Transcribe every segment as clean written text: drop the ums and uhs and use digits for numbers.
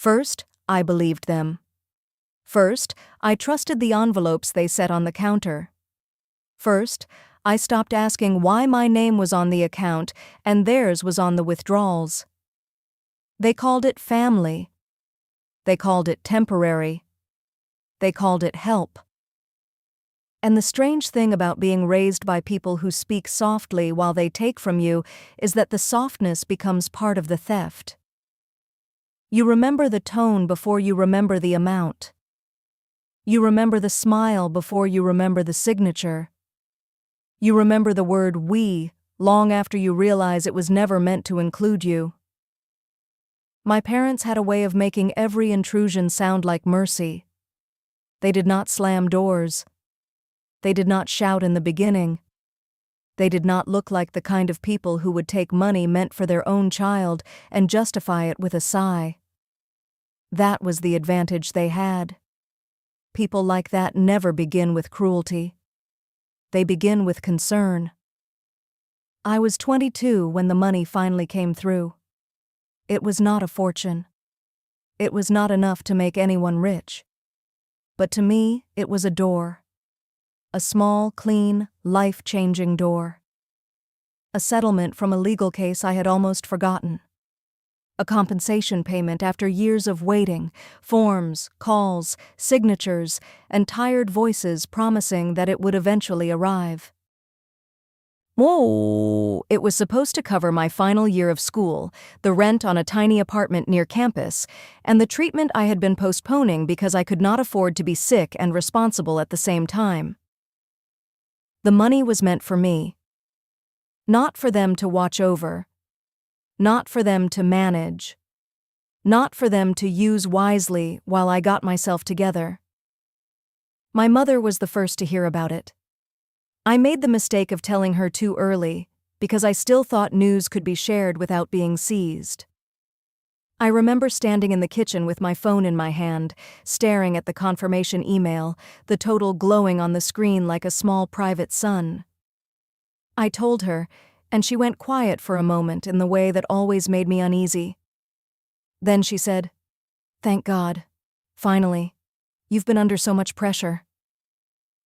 First, I believed them. First, I trusted the envelopes they set on the counter. First, I stopped asking why my name was on the account and theirs was on the withdrawals. They called it family. They called it temporary. They called it help. And the strange thing about being raised by people who speak softly while they take from you is that the softness becomes part of the theft. You remember the tone before you remember the amount. You remember the smile before you remember the signature. You remember the word "we" long after you realize it was never meant to include you. My parents had a way of making every intrusion sound like mercy. They did not slam doors. They did not shout in the beginning. They did not look like the kind of people who would take money meant for their own child and justify it with a sigh. That was the advantage they had. People like that never begin with cruelty. They begin with concern. I was 22 when the money finally came through. It was not a fortune. It was not enough to make anyone rich. But to me, it was a door. A small, clean, life-changing door. A settlement from a legal case I had almost forgotten. A compensation payment after years of waiting, forms, calls, signatures, and tired voices promising that it would eventually arrive. Whoa! It was supposed to cover my final year of school, the rent on a tiny apartment near campus, and the treatment I had been postponing because I could not afford to be sick and responsible at the same time. The money was meant for me. Not for them to watch over. Not for them to manage. Not for them to use wisely while I got myself together. My mother was the first to hear about it. I made the mistake of telling her too early, because I still thought news could be shared without being seized. I remember standing in the kitchen with my phone in my hand, staring at the confirmation email, the total glowing on the screen like a small private sun. I told her, and she went quiet for a moment in the way that always made me uneasy. Then she said, "Thank God. Finally. You've been under so much pressure."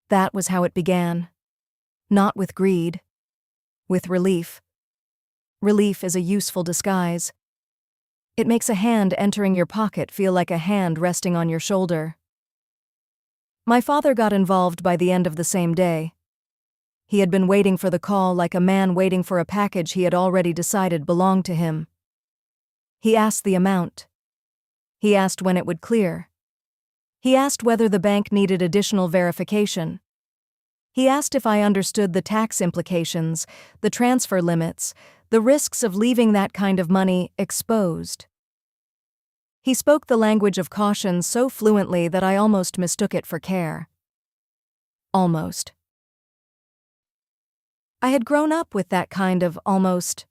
That was how it began. Not with greed. With relief. Relief is a useful disguise. It makes a hand entering your pocket feel like a hand resting on your shoulder. My father got involved by the end of the same day. He had been waiting for the call like a man waiting for a package he had already decided belonged to him. He asked the amount. He asked when it would clear. He asked whether the bank needed additional verification. He asked if I understood the tax implications, the transfer limits, the risks of leaving that kind of money exposed. He spoke the language of caution so fluently that I almost mistook it for care. Almost. I had grown up with that kind of almost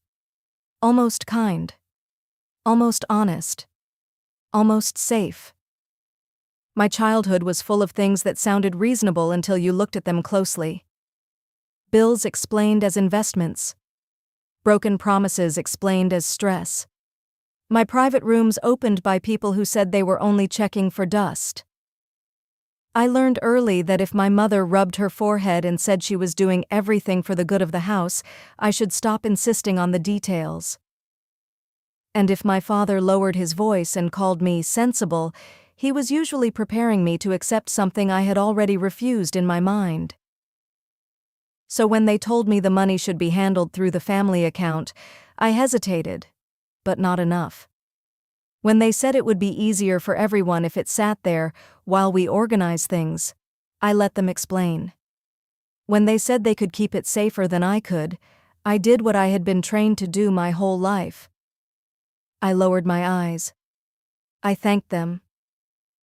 kind, almost honest, almost safe. My childhood was full of things that sounded reasonable until you looked at them closely. Bills explained as investments. Broken promises explained as stress. My private rooms opened by people who said they were only checking for dust. I learned early that if my mother rubbed her forehead and said she was doing everything for the good of the house, I should stop insisting on the details. And if my father lowered his voice and called me sensible, he was usually preparing me to accept something I had already refused in my mind. So when they told me the money should be handled through the family account, I hesitated, but not enough. When they said it would be easier for everyone if it sat there while we organized things, I let them explain. When they said they could keep it safer than I could, I did what I had been trained to do my whole life. I lowered my eyes. I thanked them.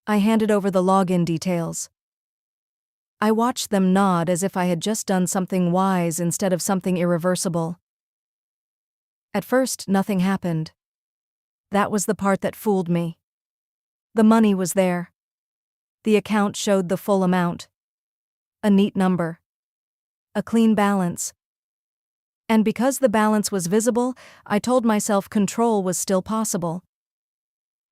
I handed over the login details. I watched them nod as if I had just done something wise instead of something irreversible. At first, nothing happened. That was the part that fooled me. The money was there. The account showed the full amount. A neat number. A clean balance. And because the balance was visible, I told myself control was still possible.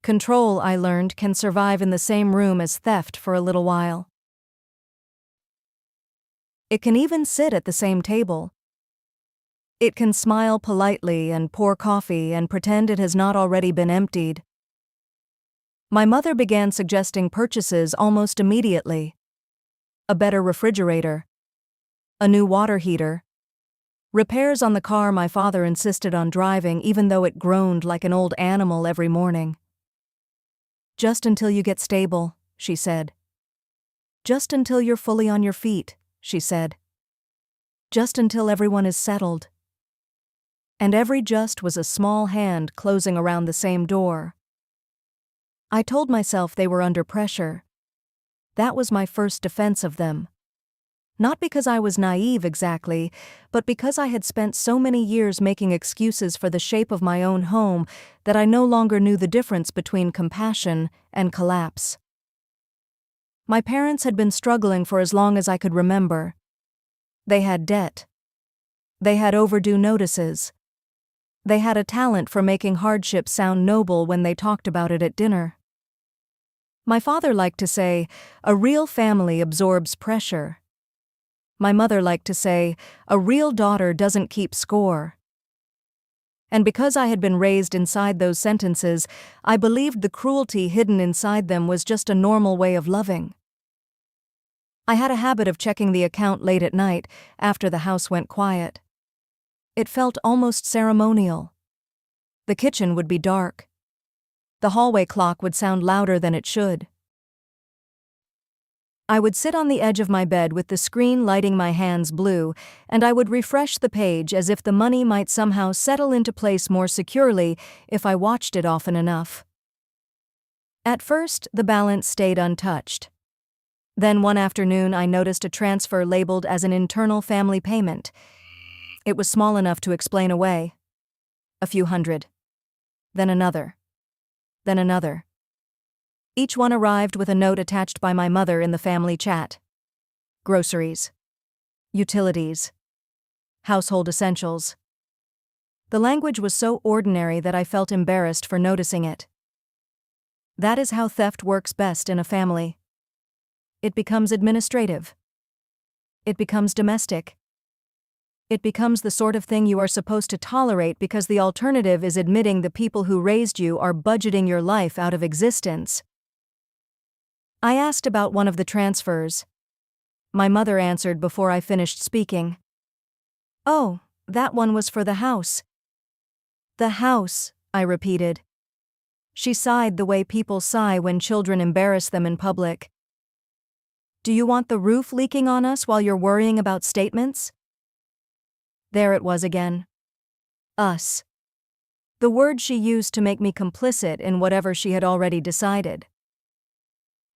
Control, I learned, can survive in the same room as theft for a little while. It can even sit at the same table. It can smile politely and pour coffee and pretend it has not already been emptied. My mother began suggesting purchases almost immediately. A better refrigerator. A new water heater. Repairs on the car my father insisted on driving even though it groaned like an old animal every morning. Just until you get stable, she said. Just until you're fully on your feet, she said. Just until everyone is settled. And every just was a small hand closing around the same door. I told myself they were under pressure. That was my first defense of them. Not because I was naive exactly, but because I had spent so many years making excuses for the shape of my own home that I no longer knew the difference between compassion and collapse. My parents had been struggling for as long as I could remember. They had debt. They had overdue notices. They had a talent for making hardship sound noble when they talked about it at dinner. My father liked to say, "A real family absorbs pressure." My mother liked to say, "A real daughter doesn't keep score." And because I had been raised inside those sentences, I believed the cruelty hidden inside them was just a normal way of loving. I had a habit of checking the account late at night, after the house went quiet. It felt almost ceremonial. The kitchen would be dark. The hallway clock would sound louder than it should. I would sit on the edge of my bed with the screen lighting my hands blue, and I would refresh the page as if the money might somehow settle into place more securely if I watched it often enough. At first, the balance stayed untouched. Then one afternoon I noticed a transfer labeled as an internal family payment. It was small enough to explain away. A few hundred. Then another. Then another. Each one arrived with a note attached by my mother in the family chat. Groceries. Utilities. Household essentials. The language was so ordinary that I felt embarrassed for noticing it. That is how theft works best in a family. It becomes administrative. It becomes domestic. It becomes the sort of thing you are supposed to tolerate because the alternative is admitting the people who raised you are budgeting your life out of existence. I asked about one of the transfers. My mother answered before I finished speaking. "Oh, that one was for the house." "The house," I repeated. She sighed the way people sigh when children embarrass them in public. "Do you want the roof leaking on us while you're worrying about statements?" There it was again. Us. The word she used to make me complicit in whatever she had already decided.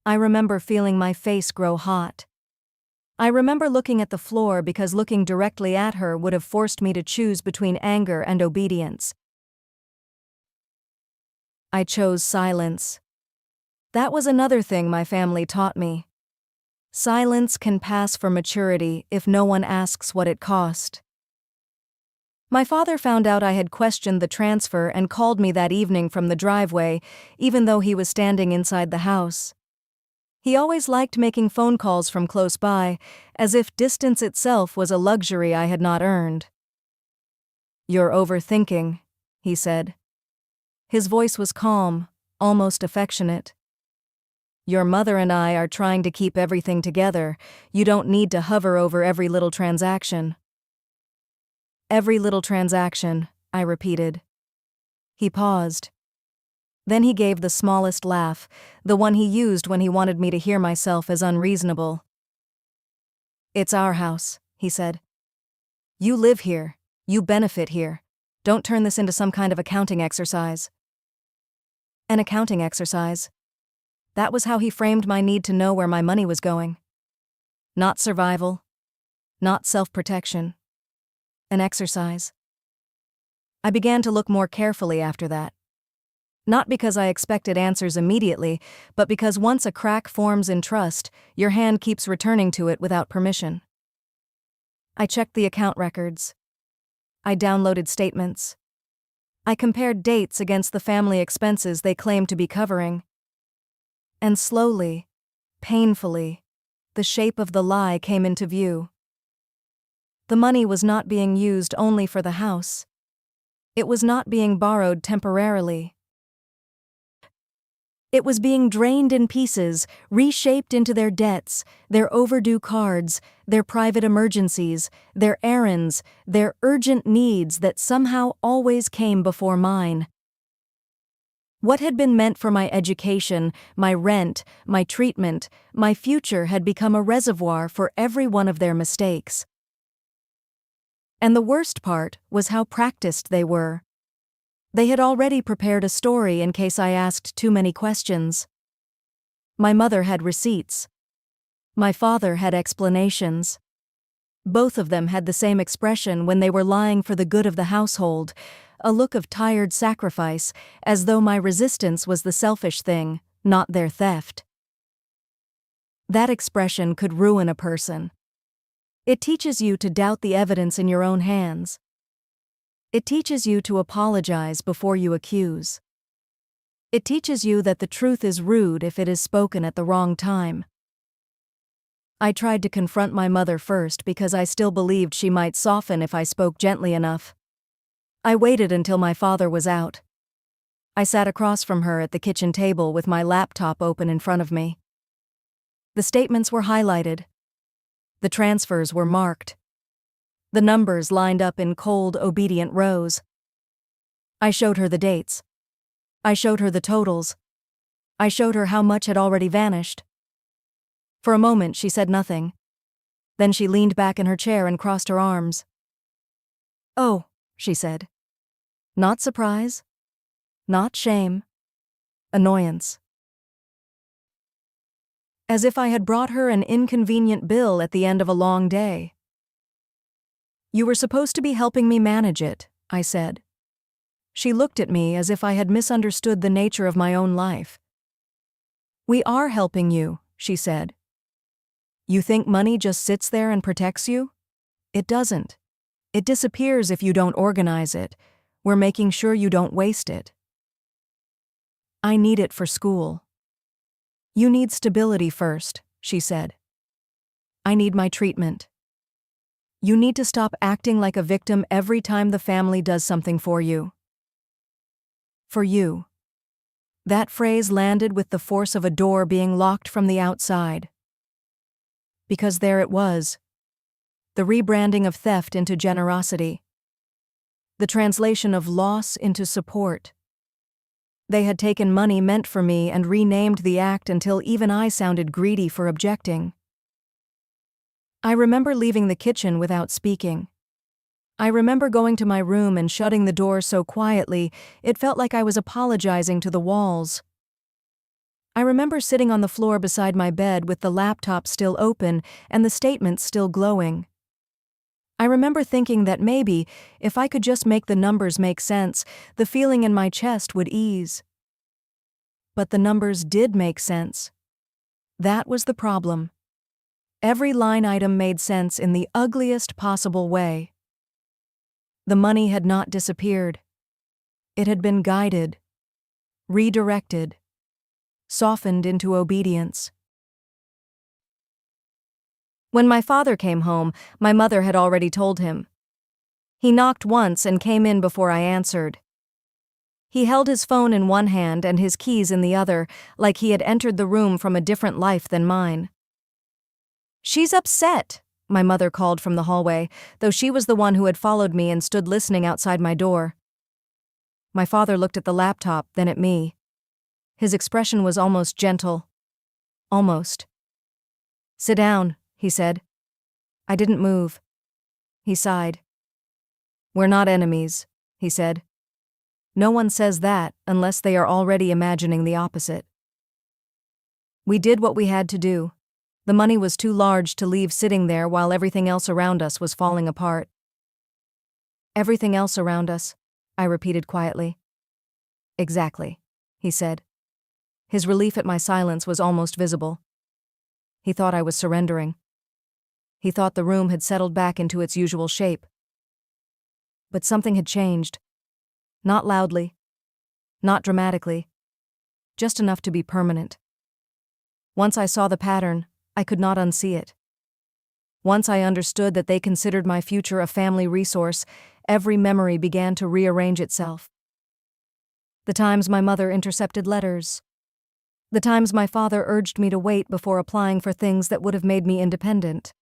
I remember feeling my face grow hot. I remember looking at the floor because looking directly at her would have forced me to choose between anger and obedience. I chose silence. That was another thing my family taught me. Silence can pass for maturity if no one asks what it cost. My father found out I had questioned the transfer and called me that evening from the driveway, even though he was standing inside the house. He always liked making phone calls from close by, as if distance itself was a luxury I had not earned. "You're overthinking," he said. His voice was calm, almost affectionate. "Your mother and I are trying to keep everything together. You don't need to hover over every little transaction." "Every little transaction," I repeated. He paused. Then he gave the smallest laugh, the one he used when he wanted me to hear myself as unreasonable. "It's our house," he said. "You live here. You benefit here. Don't turn this into some kind of accounting exercise." An accounting exercise. That was how he framed my need to know where my money was going. Not survival. Not self-protection. An exercise. I began to look more carefully after that. Not because I expected answers immediately, but because once a crack forms in trust, your hand keeps returning to it without permission. I checked the account records. I downloaded statements. I compared dates against the family expenses they claimed to be covering. And slowly, painfully, the shape of the lie came into view. The money was not being used only for the house. It was not being borrowed temporarily. It was being drained in pieces, reshaped into their debts, their overdue cards, their private emergencies, their errands, their urgent needs that somehow always came before mine. What had been meant for my education, my rent, my treatment, my future had become a reservoir for every one of their mistakes. And the worst part was how practiced they were. They had already prepared a story in case I asked too many questions. My mother had receipts. My father had explanations. Both of them had the same expression when they were lying for the good of the household, a look of tired sacrifice, as though my resistance was the selfish thing, not their theft. That expression could ruin a person. It teaches you to doubt the evidence in your own hands. It teaches you to apologize before you accuse. It teaches you that the truth is rude if it is spoken at the wrong time. I tried to confront my mother first because I still believed she might soften if I spoke gently enough. I waited until my father was out. I sat across from her at the kitchen table with my laptop open in front of me. The statements were highlighted. The transfers were marked. The numbers lined up in cold, obedient rows. I showed her the dates. I showed her the totals. I showed her how much had already vanished. For a moment she said nothing. Then she leaned back in her chair and crossed her arms. "Oh," she said. Not surprise. Not shame. Annoyance. As if I had brought her an inconvenient bill at the end of a long day. "You were supposed to be helping me manage it," I said. She looked at me as if I had misunderstood the nature of my own life. "We are helping you," she said. "You think money just sits there and protects you? It doesn't. It disappears if you don't organize it. We're making sure you don't waste it. I need it for school." "You need stability first," she said. "I need my treatment. You need to stop acting like a victim every time the family does something for you." For you. That phrase landed with the force of a door being locked from the outside. Because there it was. The rebranding of theft into generosity. The translation of loss into support. They had taken money meant for me and renamed the act until even I sounded greedy for objecting. I remember leaving the kitchen without speaking. I remember going to my room and shutting the door so quietly it felt like I was apologizing to the walls. I remember sitting on the floor beside my bed with the laptop still open and the statements still glowing. I remember thinking that maybe, if I could just make the numbers make sense, the feeling in my chest would ease. But the numbers did make sense. That was the problem. Every line item made sense in the ugliest possible way. The money had not disappeared. It had been guided, redirected, softened into obedience. When my father came home, my mother had already told him. He knocked once and came in before I answered. He held his phone in one hand and his keys in the other, like he had entered the room from a different life than mine. "She's upset," my mother called from the hallway, though she was the one who had followed me and stood listening outside my door. My father looked at the laptop, then at me. His expression was almost gentle. Almost. "Sit down," he said. I didn't move. He sighed. "We're not enemies," he said. "No one says that unless they are already imagining the opposite. We did what we had to do. The money was too large to leave sitting there while everything else around us was falling apart." "Everything else around us," I repeated quietly. "Exactly," he said. His relief at my silence was almost visible. He thought I was surrendering. He thought the room had settled back into its usual shape. But something had changed. Not loudly, not dramatically, just enough to be permanent. Once I saw the pattern, I could not unsee it. Once I understood that they considered my future a family resource, every memory began to rearrange itself. The times my mother intercepted letters. The times my father urged me to wait before applying for things that would have made me independent.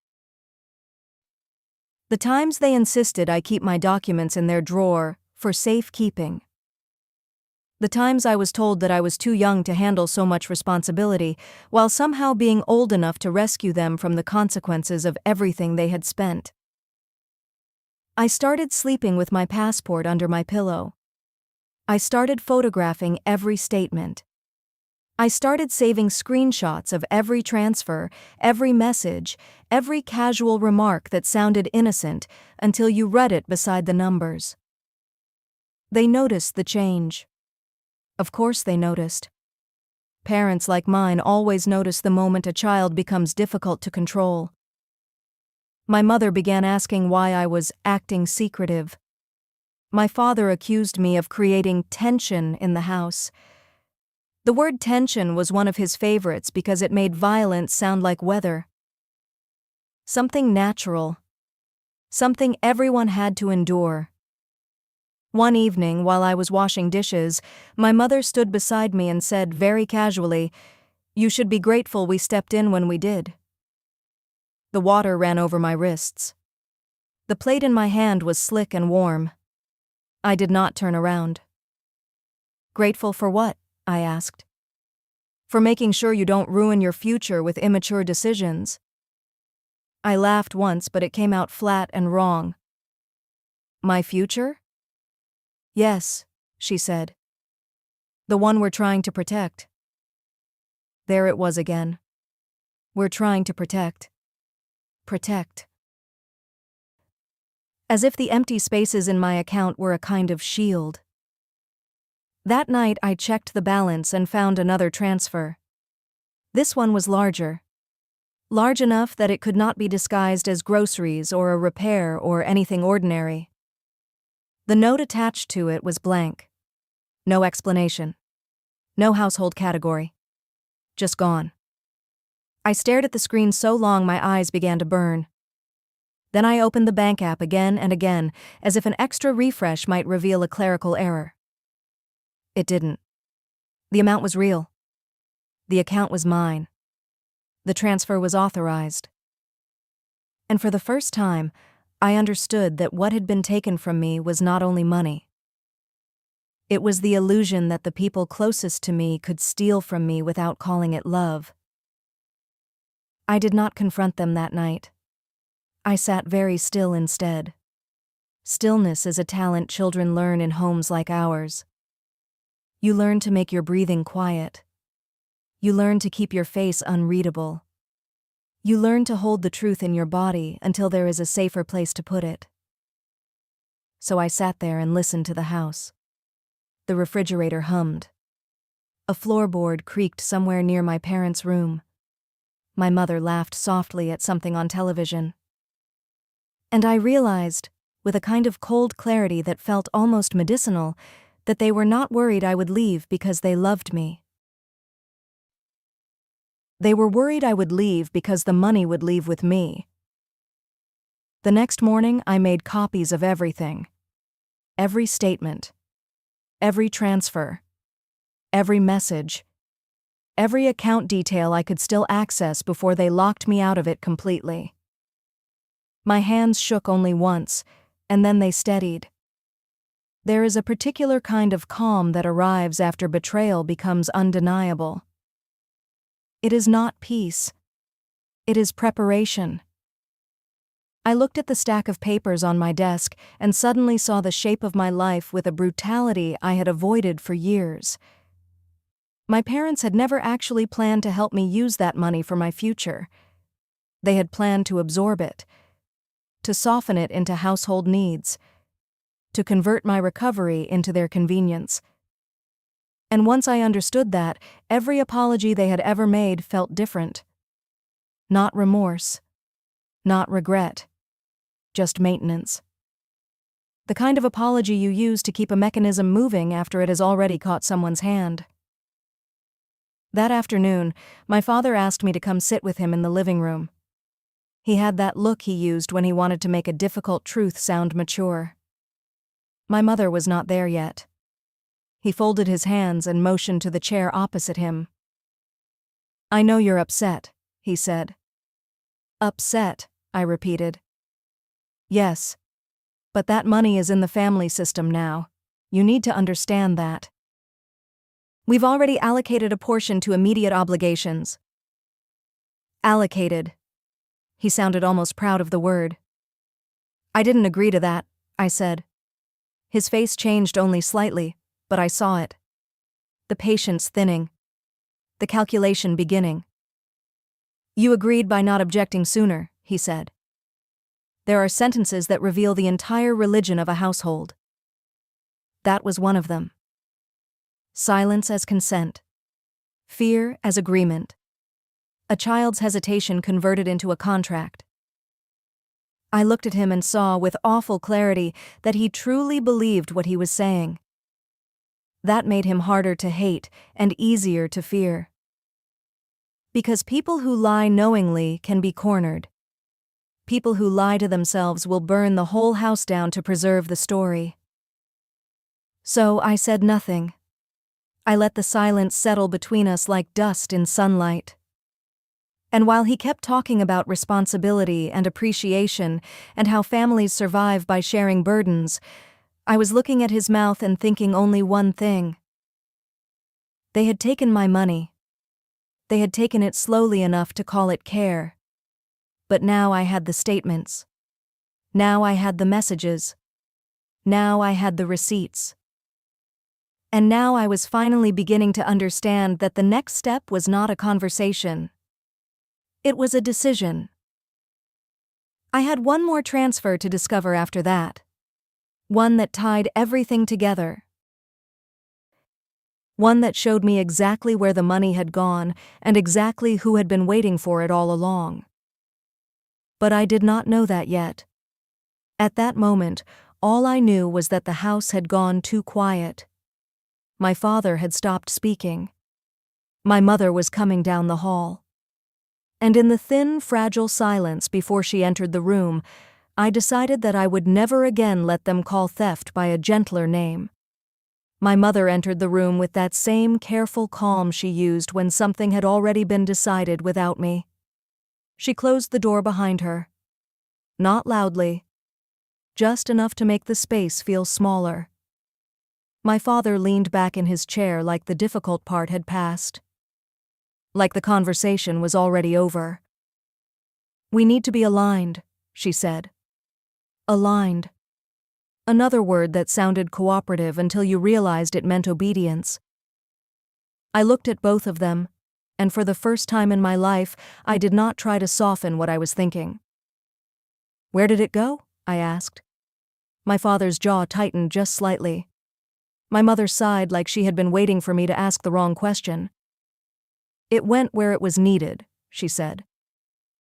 The times they insisted I keep my documents in their drawer for safekeeping. The times I was told that I was too young to handle so much responsibility, while somehow being old enough to rescue them from the consequences of everything they had spent. I started sleeping with my passport under my pillow. I started photographing every statement. I started saving screenshots of every transfer, every message, every casual remark that sounded innocent until you read it beside the numbers. They noticed the change. Of course they noticed. Parents like mine always notice the moment a child becomes difficult to control. My mother began asking why I was acting secretive. My father accused me of creating tension in the house. The word tension was one of his favorites because it made violence sound like weather. Something natural. Something everyone had to endure. One evening, while I was washing dishes, my mother stood beside me and said very casually, "You should be grateful we stepped in when we did." The water ran over my wrists. The plate in my hand was slick and warm. I did not turn around. "Grateful for what?" I asked. "For making sure you don't ruin your future with immature decisions." I laughed once, but it came out flat and wrong. "My future?" "Yes," she said. "The one we're trying to protect." There it was again. We're trying to protect. Protect. As if the empty spaces in my account were a kind of shield. That night I checked the balance and found another transfer. This one was larger. Large enough that it could not be disguised as groceries or a repair or anything ordinary. The note attached to it was blank. No explanation. No household category. Just gone. I stared at the screen so long my eyes began to burn. Then I opened the bank app again and again, as if an extra refresh might reveal a clerical error. It didn't. The amount was real. The account was mine. The transfer was authorized. And for the first time, I understood that what had been taken from me was not only money. It was the illusion that the people closest to me could steal from me without calling it love. I did not confront them that night. I sat very still instead. Stillness is a talent children learn in homes like ours. You learn to make your breathing quiet. You learn to keep your face unreadable. You learn to hold the truth in your body until there is a safer place to put it. So I sat there and listened to the house. The refrigerator hummed. A floorboard creaked somewhere near my parents' room. My mother laughed softly at something on television. And I realized, with a kind of cold clarity that felt almost medicinal, that they were not worried I would leave because they loved me. They were worried I would leave because the money would leave with me. The next morning, I made copies of everything. Every statement. Every transfer. Every message. Every account detail I could still access before they locked me out of it completely. My hands shook only once, and then they steadied. There is a particular kind of calm that arrives after betrayal becomes undeniable. It is not peace. It is preparation. I looked at the stack of papers on my desk and suddenly saw the shape of my life with a brutality I had avoided for years. My parents had never actually planned to help me use that money for my future. They had planned to absorb it, to soften it into household needs, to convert my recovery into their convenience. And once I understood that, every apology they had ever made felt different. Not remorse. Not regret. Just maintenance. The kind of apology you use to keep a mechanism moving after it has already caught someone's hand. That afternoon, my father asked me to come sit with him in the living room. He had that look he used when he wanted to make a difficult truth sound mature. My mother was not there yet. He folded his hands and motioned to the chair opposite him. "I know you're upset," he said. "Upset," I repeated. "Yes. But that money is in the family system now. You need to understand that. We've already allocated a portion to immediate obligations." Allocated. He sounded almost proud of the word. "I didn't agree to that," I said. His face changed only slightly, but I saw it. The patience thinning. The calculation beginning. "You agreed by not objecting sooner," he said. "There are sentences that reveal the entire religion of a household. That was one of them. Silence as consent. Fear as agreement. A child's hesitation converted into a contract." I looked at him and saw with awful clarity that he truly believed what he was saying. That made him harder to hate and easier to fear. Because people who lie knowingly can be cornered. People who lie to themselves will burn the whole house down to preserve the story. So I said nothing. I let the silence settle between us like dust in sunlight. And while he kept talking about responsibility and appreciation and how families survive by sharing burdens, I was looking at his mouth and thinking only one thing. They had taken my money. They had taken it slowly enough to call it care. But now I had the statements. Now I had the messages. Now I had the receipts. And now I was finally beginning to understand that the next step was not a conversation. It was a decision. I had one more transfer to discover after that. One that tied everything together. One that showed me exactly where the money had gone and exactly who had been waiting for it all along. But I did not know that yet. At that moment, all I knew was that the house had gone too quiet. My father had stopped speaking. My mother was coming down the hall. And in the thin, fragile silence before she entered the room, I decided that I would never again let them call theft by a gentler name. My mother entered the room with that same careful calm she used when something had already been decided without me. She closed the door behind her. Not loudly. Just enough to make the space feel smaller. My father leaned back in his chair like the difficult part had passed. Like the conversation was already over. "We need to be aligned," she said. Aligned. Another word that sounded cooperative until you realized it meant obedience. I looked at both of them, and for the first time in my life, I did not try to soften what I was thinking. "Where did it go?" I asked. My father's jaw tightened just slightly. My mother sighed like she had been waiting for me to ask the wrong question. "It went where it was needed," she said.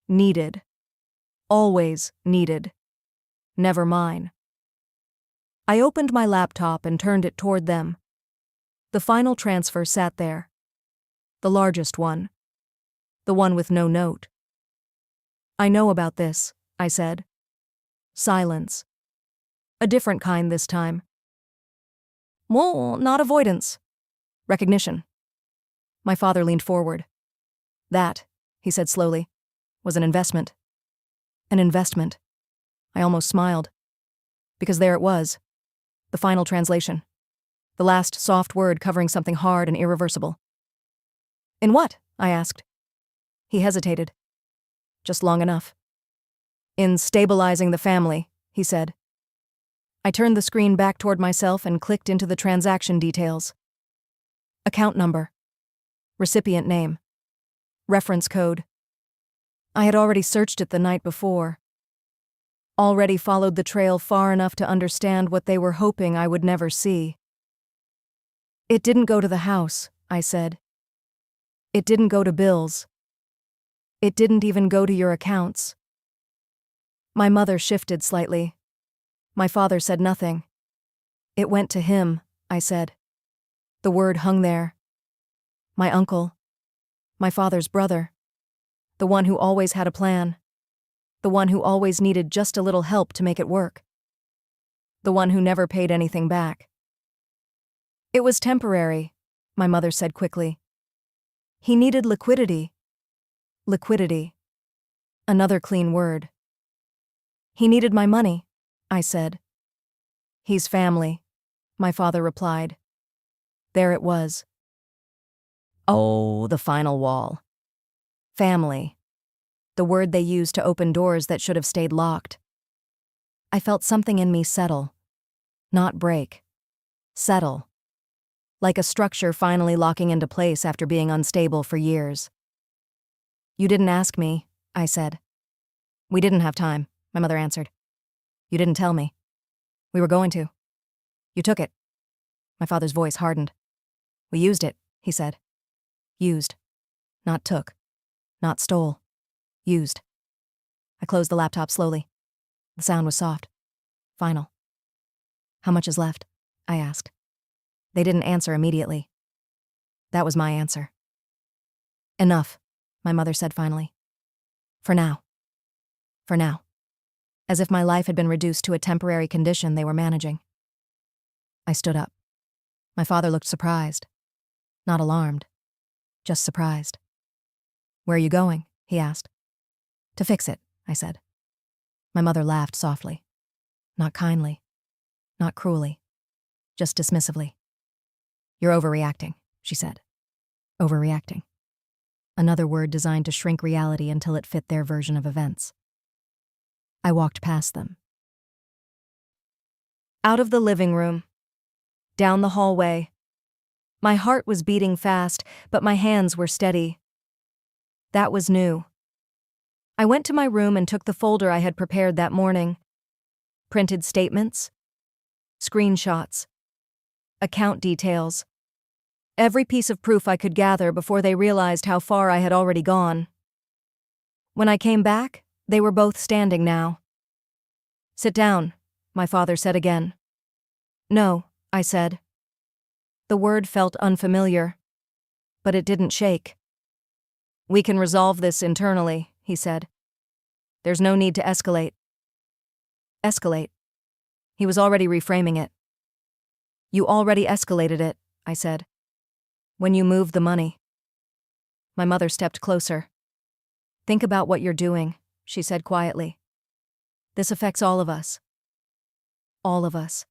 Needed. Always needed. Never mine. I opened my laptop and turned it toward them. The final transfer sat there. The largest one. The one with no note. "I know about this," I said. Silence. A different kind this time. Well, not avoidance. Recognition. My father leaned forward. "That," he said slowly, "was an investment." An investment. I almost smiled. Because there it was. The final translation. The last soft word covering something hard and irreversible. "In what?" I asked. He hesitated. Just long enough. "In stabilizing the family," he said. I turned the screen back toward myself and clicked into the transaction details. Account number. Recipient name. Reference code. I had already searched it the night before. Already followed the trail far enough to understand what they were hoping I would never see. "It didn't go to the house," I said. "It didn't go to bills. It didn't even go to your accounts." My mother shifted slightly. My father said nothing. It went to him, I said. The word hung there. My uncle. My father's brother. The one who always had a plan. The one who always needed just a little help to make it work. The one who never paid anything back. It was temporary, my mother said quickly. He needed liquidity. Liquidity. Another clean word. He needed my money, I said. He's family, my father replied. There it was. Oh, the final wall. Family. The word they used to open doors that should have stayed locked. I felt something in me settle. Not break. Settle. Like a structure finally locking into place after being unstable for years. You didn't ask me, I said. We didn't have time, my mother answered. You didn't tell me. We were going to. You took it. My father's voice hardened. We used it, he said. Used. Not took. Not stole. Used. I closed the laptop slowly. The sound was soft. Final. How much is left? I asked. They didn't answer immediately. That was my answer. Enough, my mother said finally. For now. For now. As if my life had been reduced to a temporary condition they were managing. I stood up. My father looked surprised. Not alarmed. Just surprised. Where are you going? He asked. To fix it, I said. My mother laughed softly. Not kindly. Not cruelly. Just dismissively. You're overreacting, she said. Overreacting. Another word designed to shrink reality until it fit their version of events. I walked past them. Out of the living room. Down the hallway. My heart was beating fast, but my hands were steady. That was new. I went to my room and took the folder I had prepared that morning. Printed statements. Screenshots. Account details. Every piece of proof I could gather before they realized how far I had already gone. When I came back, they were both standing now. Sit down, my father said again. No, I said. The word felt unfamiliar, but it didn't shake. We can resolve this internally, he said. There's no need to escalate. Escalate. He was already reframing it. You already escalated it, I said. When you moved the money. My mother stepped closer. Think about what you're doing, she said quietly. This affects all of us. All of us.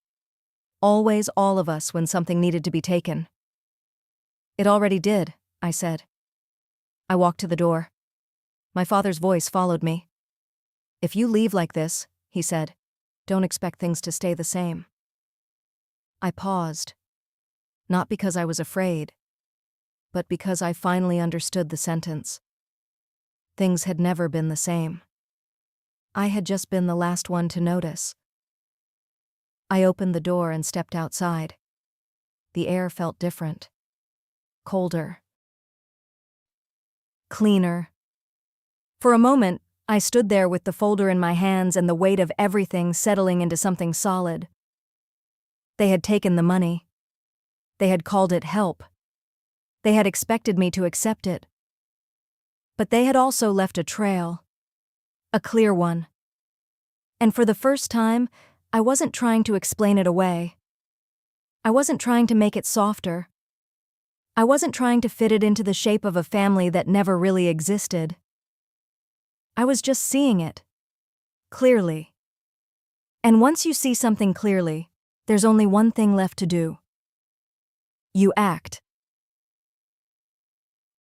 Always all of us when something needed to be taken. It already did, I said. I walked to the door. My father's voice followed me. If you leave like this, he said, don't expect things to stay the same. I paused. Not because I was afraid, but because I finally understood the sentence. Things had never been the same. I had just been the last one to notice. I opened the door and stepped outside. The air felt different. Colder. Cleaner. For a moment, I stood there with the folder in my hands and the weight of everything settling into something solid. They had taken the money. They had called it help. They had expected me to accept it. But they had also left a trail. A clear one. And for the first time, I wasn't trying to explain it away. I wasn't trying to make it softer. I wasn't trying to fit it into the shape of a family that never really existed. I was just seeing it. Clearly. And once you see something clearly, there's only one thing left to do. You act.